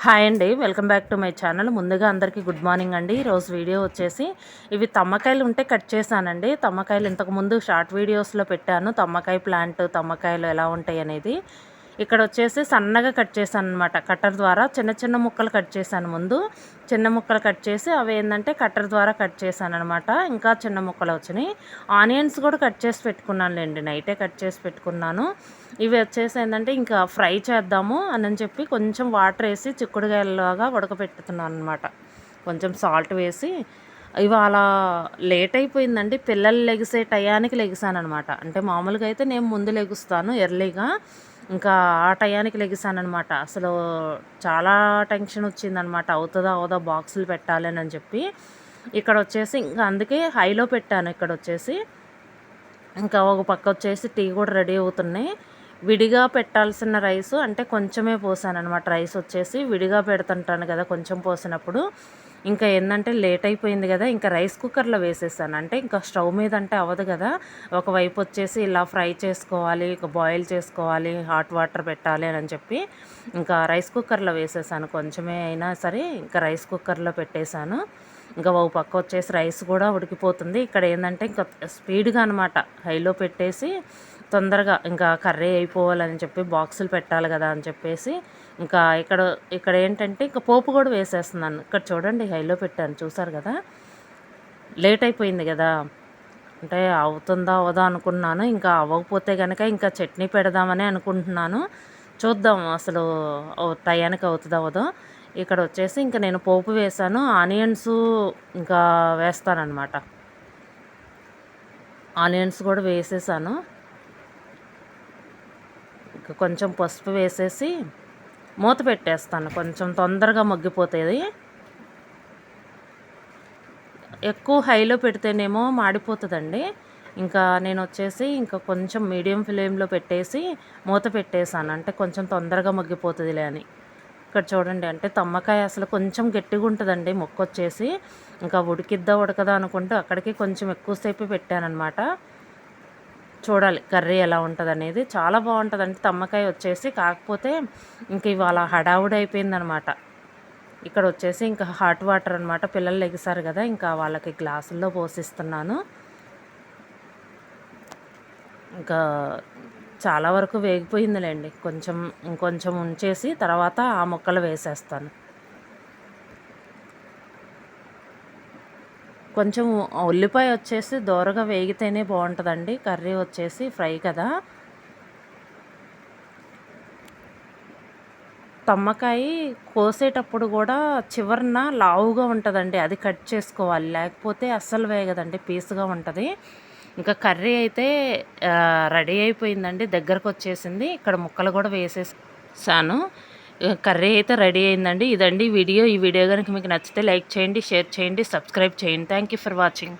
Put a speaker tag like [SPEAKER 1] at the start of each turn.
[SPEAKER 1] Hi అండి, welcome back to my channel. ముందుగా అందరికీ గుడ్ మార్నింగ్ అండి. ఈరోజు వీడియో వచ్చేసి ఇవి తమ్మకాయలు ఉంటే కట్ చేశానండి. తమ్మకాయలు ఇంతకుముందు షార్ట్ వీడియోస్లో పెట్టాను. తమ్మకాయ ప్లాంట్, తమ్మకాయలు ఎలా ఉంటాయి అనేది. ఇక్కడ వచ్చేసి సన్నగా కట్ చేశాను అనమాట. కట్టర్ ద్వారా చిన్న చిన్న ముక్కలు కట్ చేశాను. ముందు చిన్న ముక్కలు కట్ చేసి అవి ఏంటంటే కట్టర్ ద్వారా కట్ చేశాను అనమాట. ఇంకా చిన్న ముక్కలు వచ్చినాయి. ఆనియన్స్ కూడా కట్ చేసి పెట్టుకున్నానులేండి, నైటే కట్ చేసి పెట్టుకున్నాను. ఇవి వచ్చేసి ఏంటంటే ఇంకా ఫ్రై చేద్దాము అని చెప్పి కొంచెం వాటర్ వేసి చిక్కుడుగాయలాగా ఉడకపెట్టుతున్నాను అనమాట. కొంచెం సాల్ట్ వేసి. ఇవాళ లేట్ అయిపోయిందండి. పిల్లలు లెగిసే టయానికి లెగిసానమాట. అంటే మామూలుగా అయితే నేను ముందు లెగుస్తాను ఎర్లీగా. ఇంకా ఆ టయానికి లెగిసానమాట. అసలు చాలా టెన్షన్ వచ్చిందనమాట. అవుతుందా అవదా బాక్సులు పెట్టాలి అని చెప్పి. ఇక్కడ వచ్చేసి ఇంకా అందుకే హైలో పెట్టాను. ఇక్కడ వచ్చేసి ఇంకా ఒక పక్క వచ్చేసి టీ కూడా రెడీ అవుతున్నాయి. విడిగా పెట్టాల్సిన రైసు అంటే కొంచెమే పోసానమాట. రైస్ వచ్చేసి విడిగా పెడుతుంటాను కదా కొంచెం పోసినప్పుడు. ఇంకా ఏంటంటే లేట్ అయిపోయింది కదా, ఇంకా రైస్ కుక్కర్లో వేసేసాను. అంటే ఇంకా స్టవ్ మీద అంటే అవ్వదు కదా, ఒకవైపు వచ్చేసి ఇలా ఫ్రై చేసుకోవాలి, ఇక బాయిల్ చేసుకోవాలి, హాట్ వాటర్ పెట్టాలి అని చెప్పి ఇంకా రైస్ కుక్కర్లో వేసేసాను. కొంచెమే అయినా సరే ఇంకా రైస్ కుక్కర్లో పెట్టేశాను. ఇంకా ఒక పక్క వచ్చేసి రైస్ కూడా ఉడికిపోతుంది. ఇక్కడ ఏంటంటే ఇంకా స్పీడ్గా అనమాట హైలో పెట్టేసి తొందరగా ఇంకా కర్రీ అయిపోవాలని చెప్పి బాక్సులు పెట్టాలి కదా అని చెప్పేసి ఇంకా ఇక్కడ ఏంటంటే ఇంకా పోపు కూడా వేసేస్తున్నాను. ఇక్కడ చూడండి హైలో పెట్టాను, చూసారు కదా. లేట్ అయిపోయింది కదా, అంటే అవుతుందా అవదా అనుకున్నాను. ఇంకా అవ్వకపోతే కనుక ఇంకా చట్నీ పెడదామని అనుకుంటున్నాను. చూద్దాం అసలు టయానికి అవుతుందా అవదో. ఇక్కడ వచ్చేసి ఇంకా నేను పోపు వేసాను. ఆనియన్స్ ఇంకా వేస్తానన్నమాట. ఆనియన్స్ కూడా వేసేసాను. ఇంకా కొంచెం పసుపు వేసేసి మూత పెట్టేస్తాను. కొంచెం తొందరగా మగ్గిపోతుంది. ఎక్కువ హైలో పెడితేనేమో మాడిపోతుందండి. ఇంకా నేను వచ్చేసి ఇంకా కొంచెం మీడియం ఫ్లేమ్లో పెట్టేసి మూత పెట్టేశాను. అంటే కొంచెం తొందరగా మగ్గిపోతుందిలే అని. ఇక్కడ చూడండి, అంటే తమ్మకాయ అసలు కొంచెం గట్టిగా ఉంటుందండి ముక్క వచ్చేసి. ఇంకా ఉడికిద్దా ఉడకదా అనుకుంటూ అక్కడికి కొంచెం ఎక్కువసేపు పెట్టానమాట. చూడాలి కర్రీ ఎలా ఉంటుంది అనేది. చాలా బాగుంటుందండి తమ్మకాయ వచ్చేసి. కాకపోతే ఇంక ఇవాళ హడావుడి అయిపోయిందనమాట. ఇక్కడ వచ్చేసి ఇంకా హాట్ వాటర్ అనమాట. పిల్లలు లెగిసారు కదా, ఇంకా వాళ్ళకి గ్లాసుల్లో పోసిస్తున్నాను. ఇంకా చాలా వరకు వేగిపోయిందిలేండి. ఇంకొంచెం ఉంచేసి తర్వాత ఆ ముక్కలు వేసేస్తాను. కొంచెం ఉల్లిపాయ వచ్చేసి దోరగా వేగితేనే బాగుంటుందండి. కర్రీ వచ్చేసి ఫ్రై కదా. తమ్మకాయ కోసేటప్పుడు కూడా చివరన లావుగా ఉంటుందండి, అది కట్ చేసుకోవాలి. లేకపోతే అస్సలు వేగదండి, పీసుగా ఉంటుంది. ఇంకా కర్రీ అయితే రెడీ అయిపోయిందండి, దగ్గరకు వచ్చేసింది. ఇక్కడ ముక్కలు కూడా వేసేసాను. కర్రీ అయితే రెడీ అయిందండి. ఇదండి వీడియో. ఈ వీడియో కనుక మీకు నచ్చితే లైక్ చేయండి, షేర్ చేయండి, సబ్స్క్రైబ్ చేయండి. Thank you for watching.